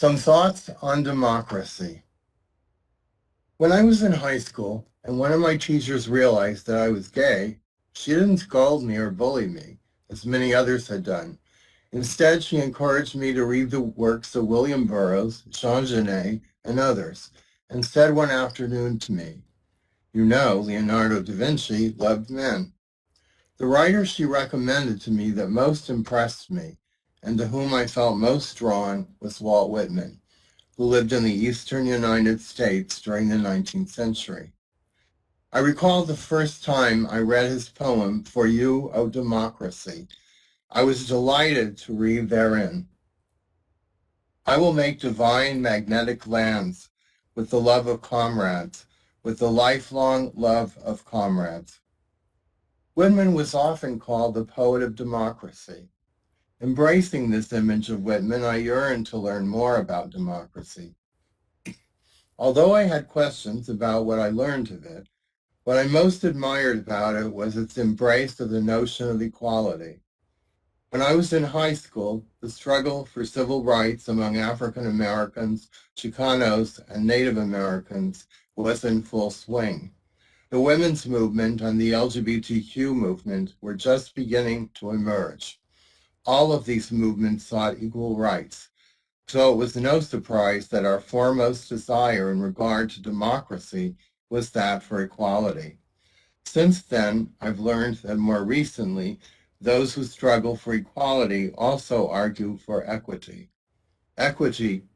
Some thoughts on democracy. When I was in high school and one of my teachers realized that I was gay, she didn't scold me or bully me, as many others had done. Instead, she encouraged me to read the works of William Burroughs, Jean Genet, and others, and said one afternoon to me, "You know, Leonardo da Vinci loved men." The writer she recommended to me that most impressed me, and to whom I felt most drawn, was Walt Whitman, who lived in the eastern United States during the 19th century. I recall the first time I read his poem, For You, O Democracy. I was delighted to read therein, "I will make divine magnetic lands with the love of comrades, with the lifelong love of comrades." Whitman was often called the poet of democracy. Embracing this image of Whitman, I yearned to learn more about democracy. Although I had questions about what I learned of it, what I most admired about it was its embrace of the notion of equality. When I was in high school, the struggle for civil rights among African Americans, Chicanos, and Native Americans was in full swing. The women's movement and the LGBTQ movement were just beginning to emerge. All of these movements sought equal rights, so it was no surprise that our foremost desire in regard to democracy was that for equality. Since then, I've learned that more recently, those who struggle for equality also argue for equity. Equity,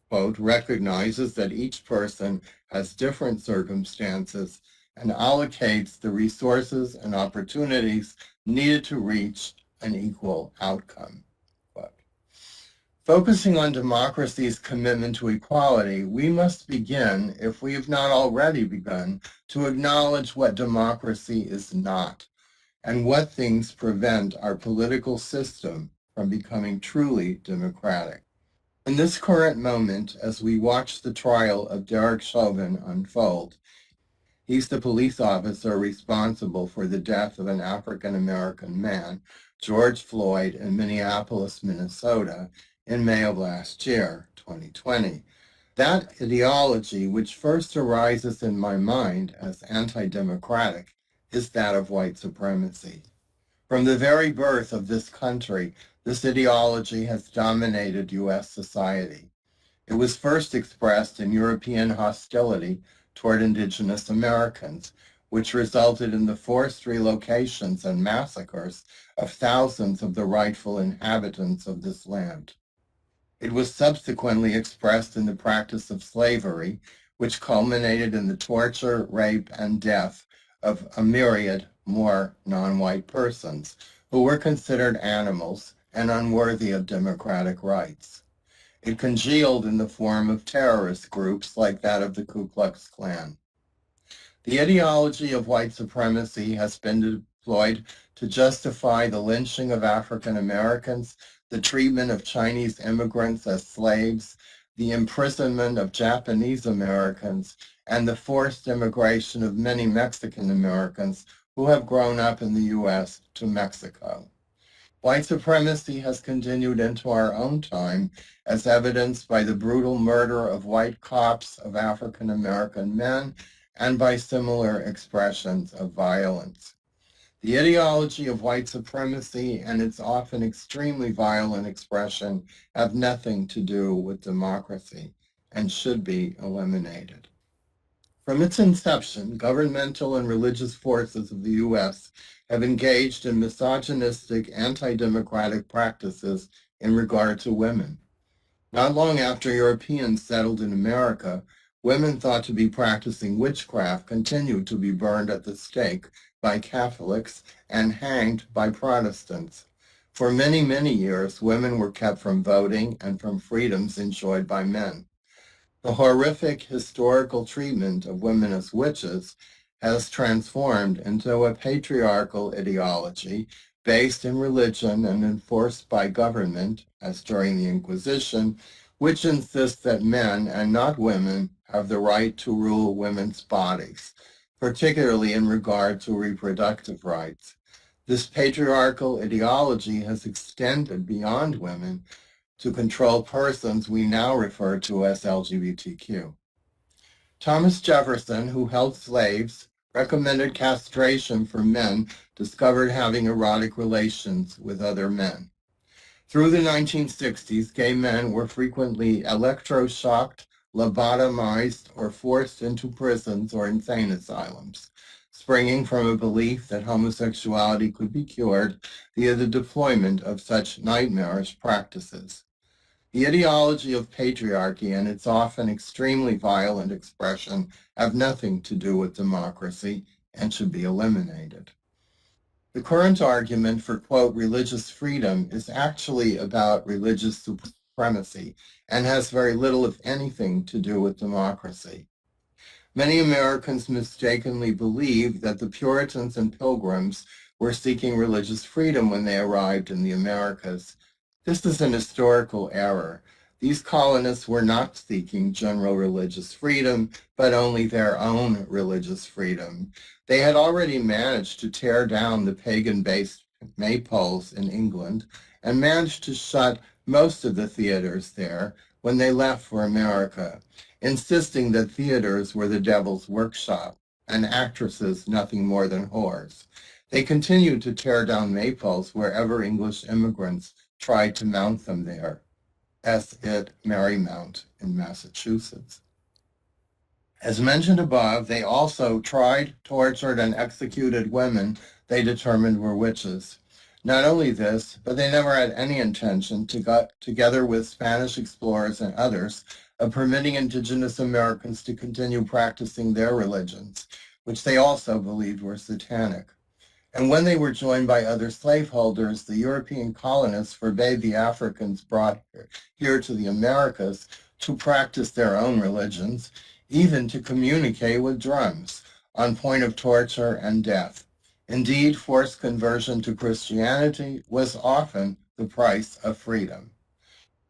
quote, recognizes that each person has different circumstances and allocates the resources and opportunities needed to reach an equal outcome. Focusing on democracy's commitment to equality, we must begin, if we have not already begun, to acknowledge what democracy is not and what things prevent our political system from becoming truly democratic. In this current moment, as we watch the trial of Derek Chauvin unfold, he's the police officer responsible for the death of an African-American man, George Floyd, in Minneapolis, Minnesota, in May of last year, 2020. That ideology, which first arises in my mind as anti-democratic, is that of white supremacy. From the very birth of this country, this ideology has dominated U.S. society. It was first expressed in European hostility toward indigenous Americans, which resulted in the forced relocations and massacres of thousands of the rightful inhabitants of this land. It was subsequently expressed in the practice of slavery, which culminated in the torture, rape, and death of a myriad more non-white persons who were considered animals and unworthy of democratic rights. It congealed in the form of terrorist groups like that of the Ku Klux Klan. The ideology of white supremacy has been deployed to justify the lynching of African Americans, the treatment of Chinese immigrants as slaves, the imprisonment of Japanese Americans, and the forced immigration of many Mexican Americans who have grown up in the U.S. to Mexico. White supremacy has continued into our own time, as evidenced by the brutal murder of white cops of African American men and by similar expressions of violence. The ideology of white supremacy and its often extremely violent expression have nothing to do with democracy and should be eliminated. From its inception, governmental and religious forces of the U.S. have engaged in misogynistic, anti-democratic practices in regard to women. Not long after Europeans settled in America, women thought to be practicing witchcraft continued to be burned at the stake by Catholics and hanged by Protestants. For many, many years, women were kept from voting and from freedoms enjoyed by men. The horrific historical treatment of women as witches has transformed into a patriarchal ideology based in religion and enforced by government, as during the Inquisition, which insists that men and not women have the right to rule women's bodies, particularly in regard to reproductive rights. This patriarchal ideology has extended beyond women to control persons we now refer to as LGBTQ. Thomas Jefferson, who held slaves, recommended castration for men discovered having erotic relations with other men. Through the 1960s, gay men were frequently electroshocked, lobotomized, or forced into prisons or insane asylums, springing from a belief that homosexuality could be cured via the deployment of such nightmarish practices. The ideology of patriarchy and its often extremely violent expression have nothing to do with democracy and should be eliminated. The current argument for, quote, religious freedom is actually about religious supremacy and has very little, if anything, to do with democracy. Many Americans mistakenly believe that the Puritans and Pilgrims were seeking religious freedom when they arrived in the Americas. This is an historical error. These colonists were not seeking general religious freedom, but only their own religious freedom. They had already managed to tear down the pagan-based maypoles in England and managed to shut most of the theaters there when they left for America, insisting that theaters were the devil's workshop and actresses nothing more than whores. They continued to tear down maypoles wherever English immigrants tried to mount them there, as at Marymount in Massachusetts. As mentioned above, they also tried, tortured, and executed women they determined were witches. Not only this, but they never had any intention, together with Spanish explorers and others, of permitting indigenous Americans to continue practicing their religions, which they also believed were satanic. And when they were joined by other slaveholders, the European colonists forbade the Africans brought here to the Americas to practice their own religions, even to communicate with drums, on point of torture and death. Indeed, forced conversion to Christianity was often the price of freedom.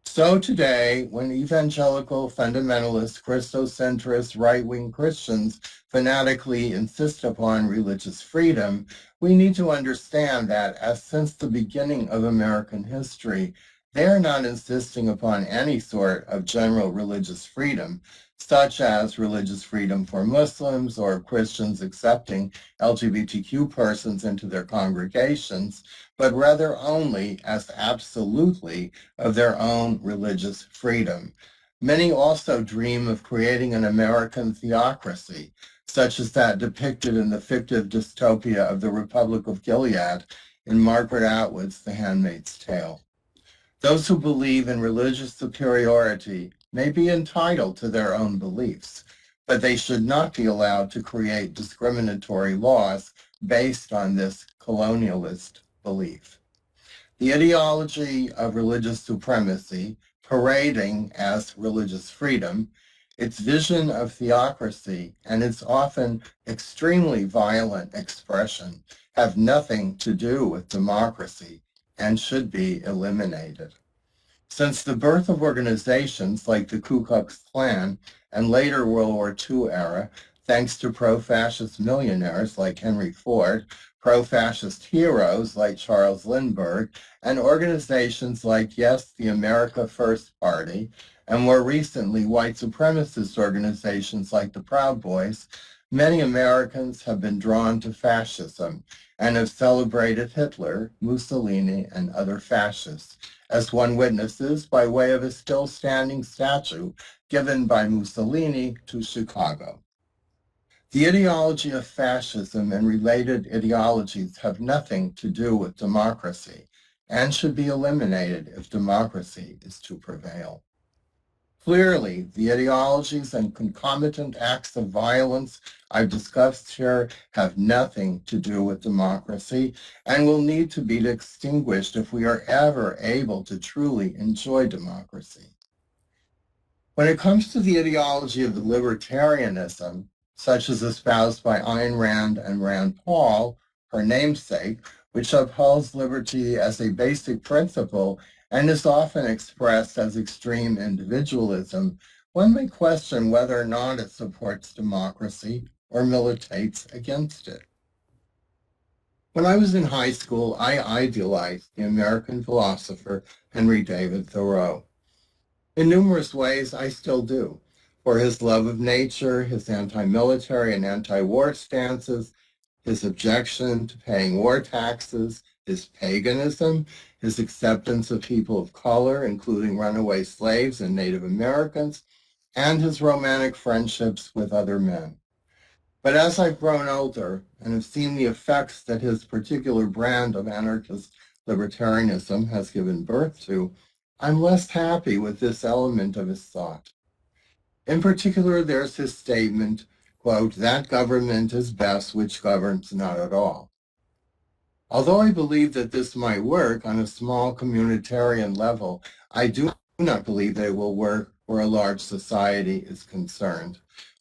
So today, when evangelical, fundamentalist, Christocentrist, right-wing Christians fanatically insist upon religious freedom, we need to understand that, as since the beginning of American history, they are not insisting upon any sort of general religious freedom, such as religious freedom for Muslims or Christians accepting LGBTQ persons into their congregations, but rather only as absolutely of their own religious freedom. Many also dream of creating an American theocracy, such as that depicted in the fictive dystopia of the Republic of Gilead in Margaret Atwood's The Handmaid's Tale. Those who believe in religious superiority may be entitled to their own beliefs, but they should not be allowed to create discriminatory laws based on this colonialist belief. The ideology of religious supremacy, parading as religious freedom, its vision of theocracy, and its often extremely violent expression have nothing to do with democracy and should be eliminated. Since the birth of organizations like the Ku Klux Klan and later World War II era, thanks to pro-fascist millionaires like Henry Ford, pro-fascist heroes like Charles Lindbergh, and organizations like, yes, the America First Party, and more recently, white supremacist organizations like the Proud Boys, many Americans have been drawn to fascism and have celebrated Hitler, Mussolini, and other fascists, as one witnesses by way of a still standing statue given by Mussolini to Chicago. The ideology of fascism and related ideologies have nothing to do with democracy and should be eliminated if democracy is to prevail. Clearly, the ideologies and concomitant acts of violence I've discussed here have nothing to do with democracy and will need to be extinguished if we are ever able to truly enjoy democracy. When it comes to the ideology of libertarianism, such as espoused by Ayn Rand and Rand Paul, her namesake, which upholds liberty as a basic principle and is often expressed as extreme individualism, one may question whether or not it supports democracy or militates against it. When I was in high school, I idealized the American philosopher Henry David Thoreau. In numerous ways, I still do. For his love of nature, his anti-military and anti-war stances, his objection to paying war taxes, his paganism, his acceptance of people of color, including runaway slaves and Native Americans, and his romantic friendships with other men. But as I've grown older and have seen the effects that his particular brand of anarchist libertarianism has given birth to, I'm less happy with this element of his thought. In particular, there's his statement, quote, that government is best which governs not at all. Although I believe that this might work on a small communitarian level, I do not believe that it will work where a large society is concerned.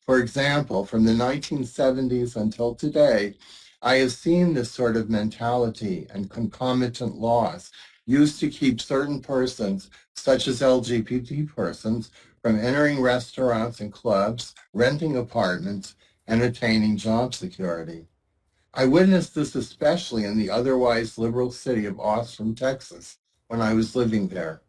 For example, from the 1970s until today, I have seen this sort of mentality and concomitant laws used to keep certain persons, such as LGBT persons, from entering restaurants and clubs, renting apartments, and attaining job security. I witnessed this especially in the otherwise liberal city of Austin, Texas, when I was living there.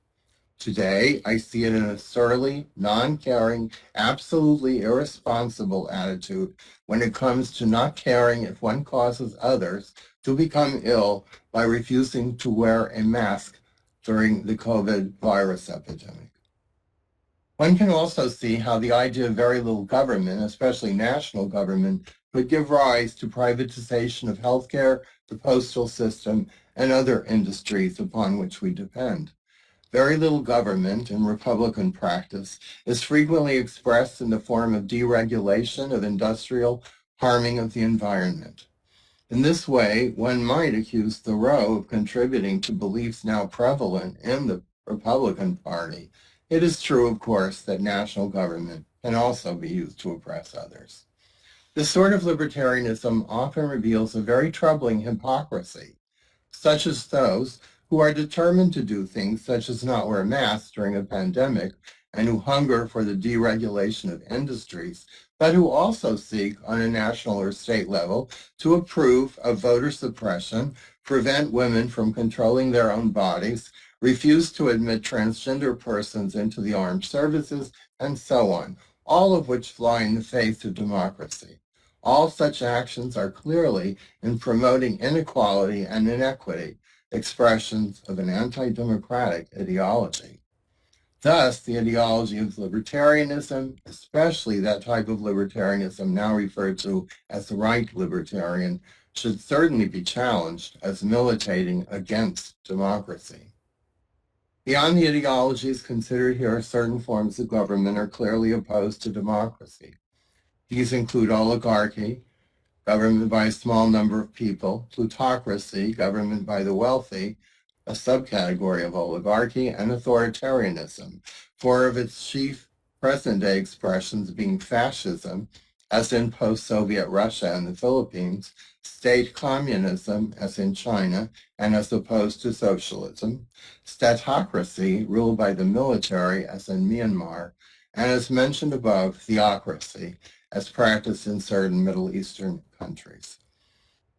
Today, I see it in a surly, non-caring, absolutely irresponsible attitude when it comes to not caring if one causes others to become ill by refusing to wear a mask during the COVID virus epidemic. One can also see how the idea of very little government, especially national government, could give rise to privatization of healthcare, the postal system, and other industries upon which we depend. Very little government in Republican practice is frequently expressed in the form of deregulation of industrial harming of the environment. In this way, one might accuse Thoreau of contributing to beliefs now prevalent in the Republican Party. It is true, of course, that national government can also be used to oppress others. This sort of libertarianism often reveals a very troubling hypocrisy, such as those who are determined to do things such as not wear masks during a pandemic and who hunger for the deregulation of industries, but who also seek on a national or state level to approve of voter suppression, prevent women from controlling their own bodies, refuse to admit transgender persons into the armed services, and so on, all of which fly in the face of democracy. All such actions are clearly in promoting inequality and inequity, expressions of an anti-democratic ideology. Thus, the ideology of libertarianism, especially that type of libertarianism now referred to as the right libertarian, should certainly be challenged as militating against democracy. Beyond the ideologies considered here, certain forms of government are clearly opposed to democracy. These include oligarchy, government by a small number of people, plutocracy, government by the wealthy, a subcategory of oligarchy, and authoritarianism, four of its chief present-day expressions being fascism, as in post-Soviet Russia and the Philippines, state communism, as in China, and as opposed to socialism, statocracy, ruled by the military, as in Myanmar, and as mentioned above, theocracy, as practiced in certain Middle Eastern countries.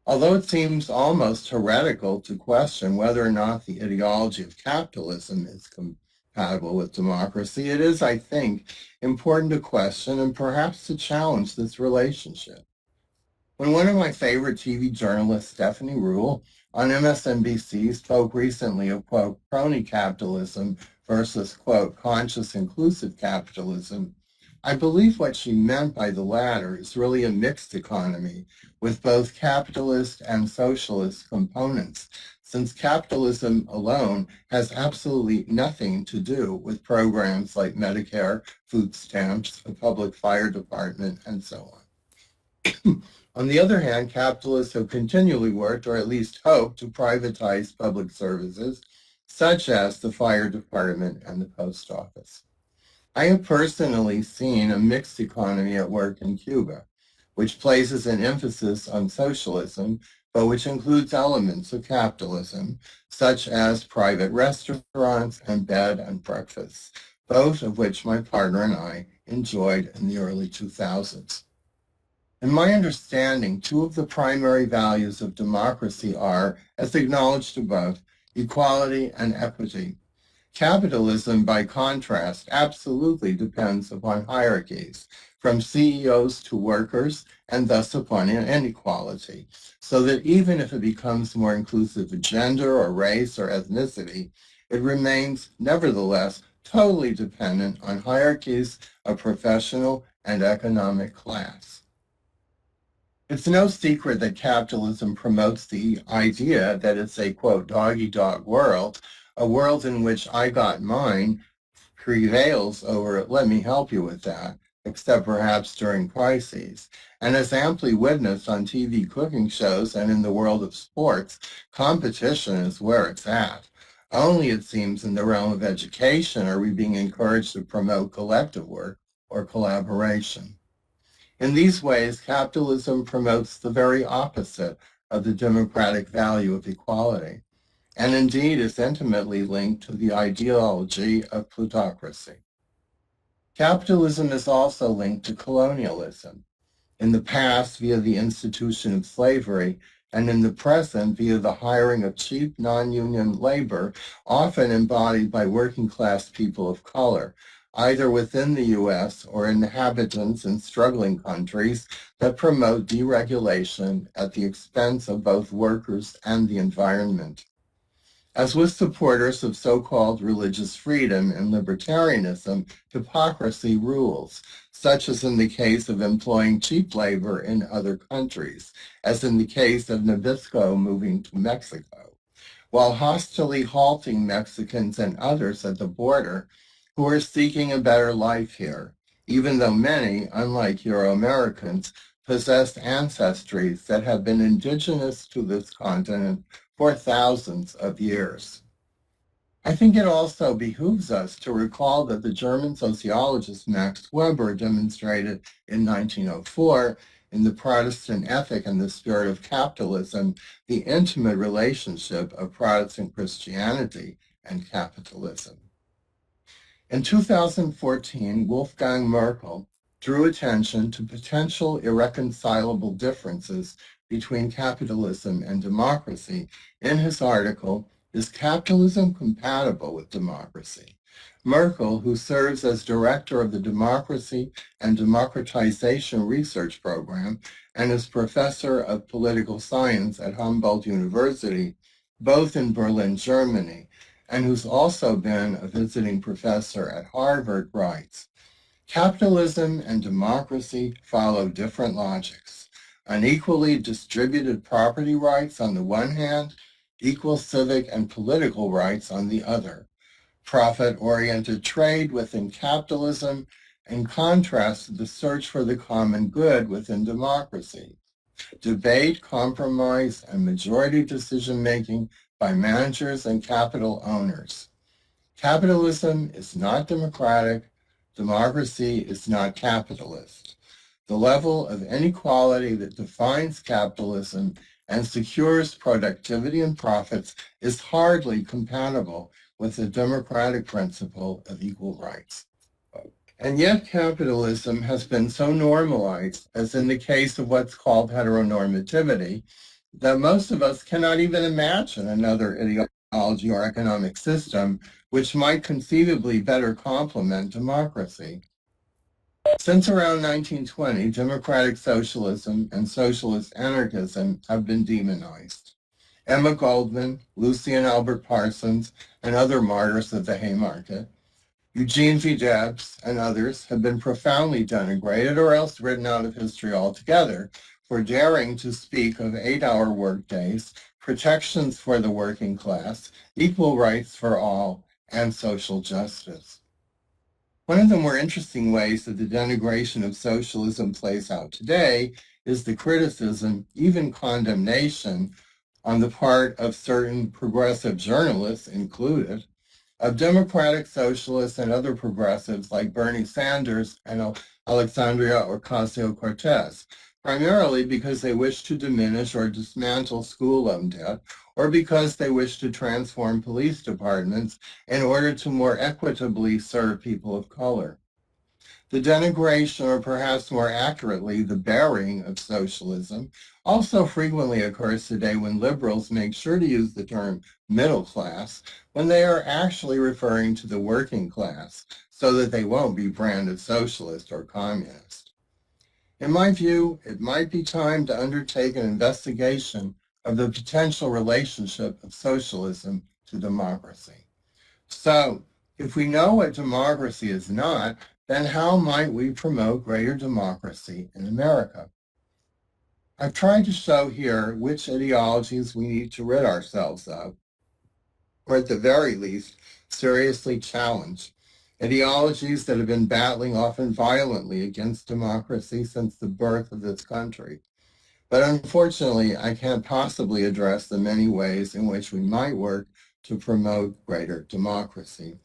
Although it seems almost heretical to question whether or not the ideology of capitalism is compatible with democracy, it is, I think, important to question and perhaps to challenge this relationship. When one of my favorite TV journalists, Stephanie Ruhle, on MSNBC spoke recently of, quote, crony capitalism versus, quote, conscious inclusive capitalism, I believe what she meant by the latter is really a mixed economy with both capitalist and socialist components, since capitalism alone has absolutely nothing to do with programs like Medicare, food stamps, a public fire department, and so on. On the other hand, capitalists have continually worked, or at least hoped, to privatize public services, such as the fire department and the post office. I have personally seen a mixed economy at work in Cuba, which places an emphasis on socialism, but which includes elements of capitalism, such as private restaurants and bed and breakfasts, both of which my partner and I enjoyed in the early 2000s. In my understanding, two of the primary values of democracy are, as acknowledged above, equality and equity. Capitalism, by contrast, absolutely depends upon hierarchies, from CEOs to workers, and thus upon inequality, so that even if it becomes more inclusive of gender or race or ethnicity, it remains, nevertheless, totally dependent on hierarchies of professional and economic class. It's no secret that capitalism promotes the idea that it's a, quote, dog-eat-dog world, a world in which I got mine prevails over, let me help you with that, except perhaps during crises. And as amply witnessed on TV cooking shows and in the world of sports, competition is where it's at. Only, it seems, in the realm of education are we being encouraged to promote collective work or collaboration. In these ways, capitalism promotes the very opposite of the democratic value of equality, and indeed is intimately linked to the ideology of plutocracy. Capitalism is also linked to colonialism, in the past via the institution of slavery, and in the present via the hiring of cheap non-union labor, often embodied by working-class people of color, either within the U.S. or inhabitants in struggling countries that promote deregulation at the expense of both workers and the environment. As with supporters of so-called religious freedom and libertarianism, hypocrisy rules, such as in the case of employing cheap labor in other countries, as in the case of Nabisco moving to Mexico, while hostilely halting Mexicans and others at the border who are seeking a better life here, even though many, unlike Euro-Americans, possess ancestries that have been indigenous to this continent for thousands of years. I think it also behooves us to recall that the German sociologist Max Weber demonstrated in 1904 in The Protestant Ethic and the Spirit of Capitalism the intimate relationship of Protestant Christianity and capitalism. In 2014, Wolfgang Merkel drew attention to potential irreconcilable differences between capitalism and democracy in his article, Is Capitalism Compatible with Democracy? Merkel, who serves as director of the Democracy and Democratization Research Program and is professor of political science at Humboldt University, both in Berlin, Germany, and who's also been a visiting professor at Harvard, writes, capitalism and democracy follow different logics. Unequally distributed property rights on the one hand, equal civic and political rights on the other. Profit-oriented trade within capitalism, in contrast to the search for the common good within democracy. Debate, compromise, and majority decision-making by managers and capital owners. Capitalism is not democratic. Democracy is not capitalist. The level of inequality that defines capitalism and secures productivity and profits is hardly compatible with the democratic principle of equal rights. And yet capitalism has been so normalized, as in the case of what's called heteronormativity, that most of us cannot even imagine another ideology or economic system which might conceivably better complement democracy. Since around 1920, democratic socialism and socialist anarchism have been demonized. Emma Goldman, Lucian Albert Parsons, and other martyrs of the Haymarket, Eugene V. Debs, and others have been profoundly denigrated or else written out of history altogether for daring to speak of 8-hour workdays, protections for the working class, equal rights for all, and social justice. One of the more interesting ways that the denigration of socialism plays out today is the criticism, even condemnation, on the part of certain progressive journalists included, of democratic socialists and other progressives like Bernie Sanders and Alexandria Ocasio-Cortez, primarily because they wish to diminish or dismantle school loan debt, or because they wish to transform police departments in order to more equitably serve people of color. The denigration, or perhaps more accurately, the burying of socialism, also frequently occurs today when liberals make sure to use the term middle class when they are actually referring to the working class, so that they won't be branded socialist or communist. In my view, it might be time to undertake an investigation of the potential relationship of socialism to democracy. So, if we know what democracy is not, then how might we promote greater democracy in America? I've tried to show here which ideologies we need to rid ourselves of, or at the very least, seriously challenge. Ideologies that have been battling often violently against democracy since the birth of this country. But unfortunately, I can't possibly address the many ways in which we might work to promote greater democracy.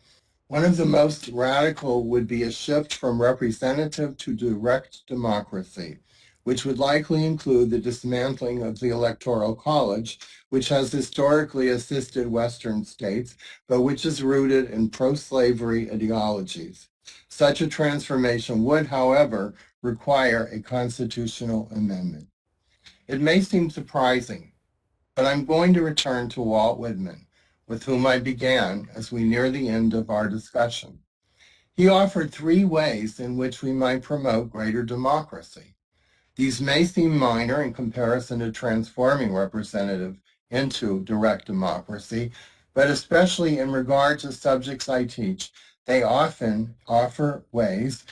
One of the most radical would be a shift from representative to direct democracy, which would likely include the dismantling of the Electoral College, which has historically assisted Western states, but which is rooted in pro-slavery ideologies. Such a transformation would, however, require a constitutional amendment. It may seem surprising, but I'm going to return to Walt Whitman, with whom I began as we near the end of our discussion. He offered three ways in which we might promote greater democracy. These may seem minor in comparison to transforming representative into direct democracy, but especially in regard to subjects I teach, they often offer ways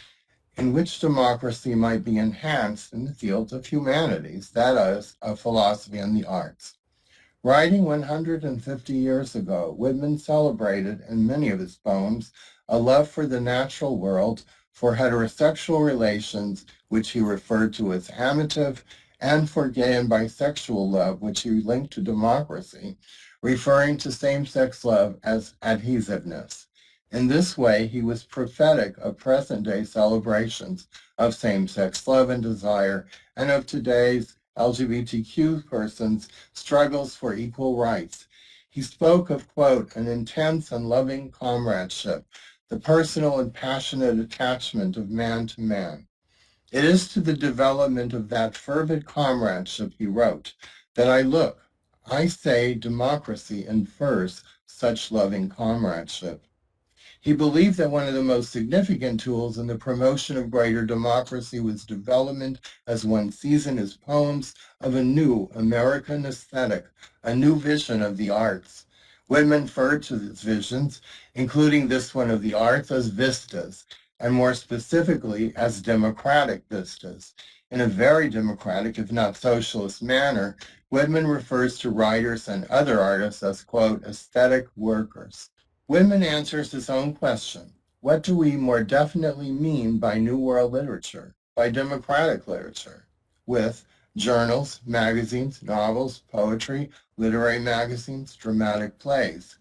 in which democracy might be enhanced in the fields of humanities, that is, of philosophy and the arts. Writing 150 years ago, Whitman celebrated in many of his poems a love for the natural world, for heterosexual relations, which he referred to as amative, and for gay and bisexual love, which he linked to democracy, referring to same-sex love as adhesiveness. In this way, he was prophetic of present-day celebrations of same-sex love and desire, and of today's LGBTQ persons' struggles for equal rights. He spoke of, quote, an intense and loving comradeship, the personal and passionate attachment of man to man. It is to the development of that fervid comradeship, he wrote, that I look. I say democracy infers such loving comradeship. He believed that one of the most significant tools in the promotion of greater democracy was development, as one sees in his poems, of a new American aesthetic, a new vision of the arts. Whitman referred to these visions, including this one of the arts, as vistas, and more specifically as democratic vistas. In a very democratic, if not socialist manner, Whitman refers to writers and other artists as, quote, aesthetic workers. Whitman answers his own question. What do we more definitely mean by New World literature, by democratic literature? With journals, magazines, novels, poetry, literary magazines, dramatic plays.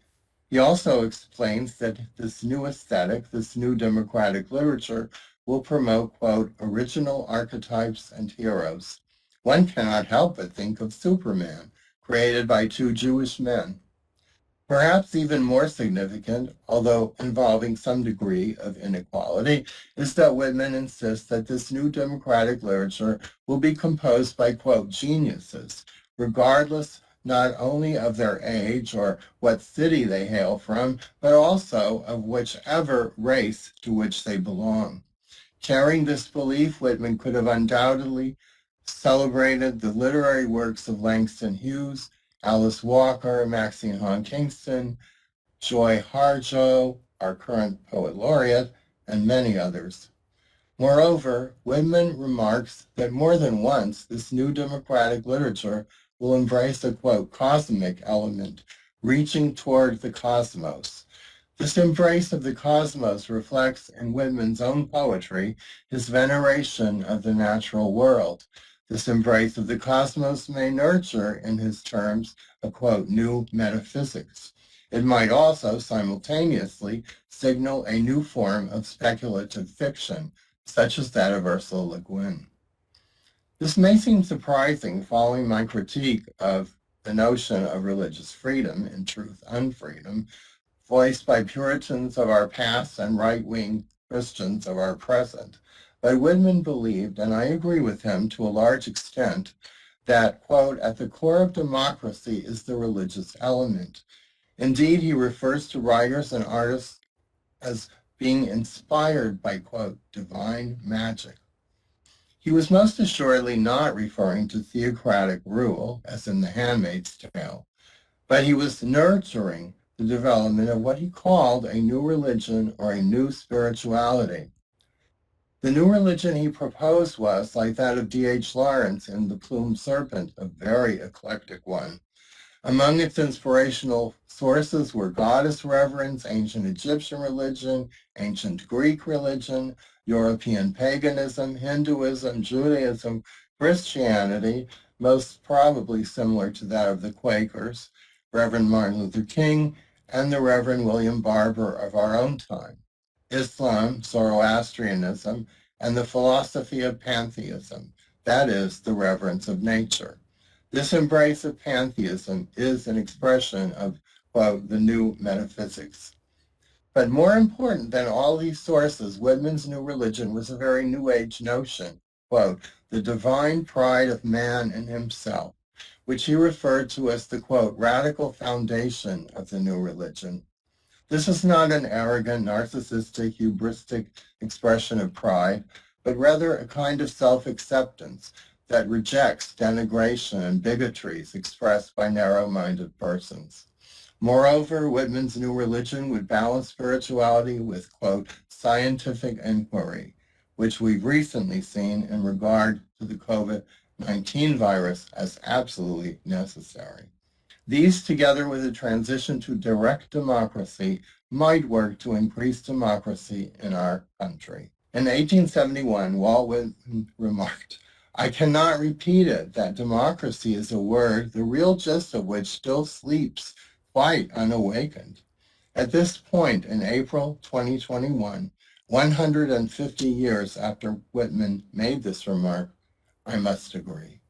He also explains that this new aesthetic, this new democratic literature, will promote, quote, original archetypes and heroes. One cannot help but think of Superman, created by two Jewish men. Perhaps even more significant, although involving some degree of inequality, is that Whitman insists that this new democratic literature will be composed by, quote, geniuses, regardless not only of their age or what city they hail from, but also of whichever race to which they belong. Carrying this belief, Whitman could have undoubtedly celebrated the literary works of Langston Hughes, Alice Walker, Maxine Hong Kingston, Joy Harjo, our current poet laureate, and many others. Moreover, Whitman remarks that more than once this new democratic literature will embrace a, quote, cosmic element, reaching toward the cosmos. This embrace of the cosmos reflects in Whitman's own poetry his veneration of the natural world. This embrace of the cosmos may nurture, in his terms, a, quote, new metaphysics. It might also simultaneously signal a new form of speculative fiction, such as that of Ursula Le Guin. This may seem surprising following my critique of the notion of religious freedom, in truth, unfreedom, voiced by Puritans of our past and right-wing Christians of our present. But Whitman believed, and I agree with him to a large extent, that, quote, at the core of democracy is the religious element. Indeed, he refers to writers and artists as being inspired by, quote, divine magic. He was most assuredly not referring to theocratic rule, as in The Handmaid's Tale, but he was nurturing the development of what he called a new religion or a new spirituality. The new religion he proposed was, like that of D.H. Lawrence in The Plumed Serpent, a very eclectic one. Among its inspirational sources were goddess reverence, ancient Egyptian religion, ancient Greek religion, European paganism, Hinduism, Judaism, Christianity, most probably similar to that of the Quakers, Reverend Martin Luther King, and the Reverend William Barber of our own time, Islam, Zoroastrianism, and the philosophy of pantheism, that is, the reverence of nature. This embrace of pantheism is an expression of, quote, the new metaphysics. But more important than all these sources, Whitman's new religion was a very New Age notion, quote, the divine pride of man in himself, which he referred to as the, quote, radical foundation of the new religion. This is not an arrogant, narcissistic, hubristic expression of pride, but rather a kind of self-acceptance that rejects denigration and bigotries expressed by narrow-minded persons. Moreover, Whitman's new religion would balance spirituality with, quote, scientific inquiry, which we've recently seen in regard to the COVID-19 virus as absolutely necessary. These, together with a transition to direct democracy, might work to increase democracy in our country. In 1871, Walt Whitman remarked, I cannot repeat it, that democracy is a word, the real gist of which still sleeps quite unawakened. At this point, in April 2021, 150 years after Whitman made this remark, I must agree.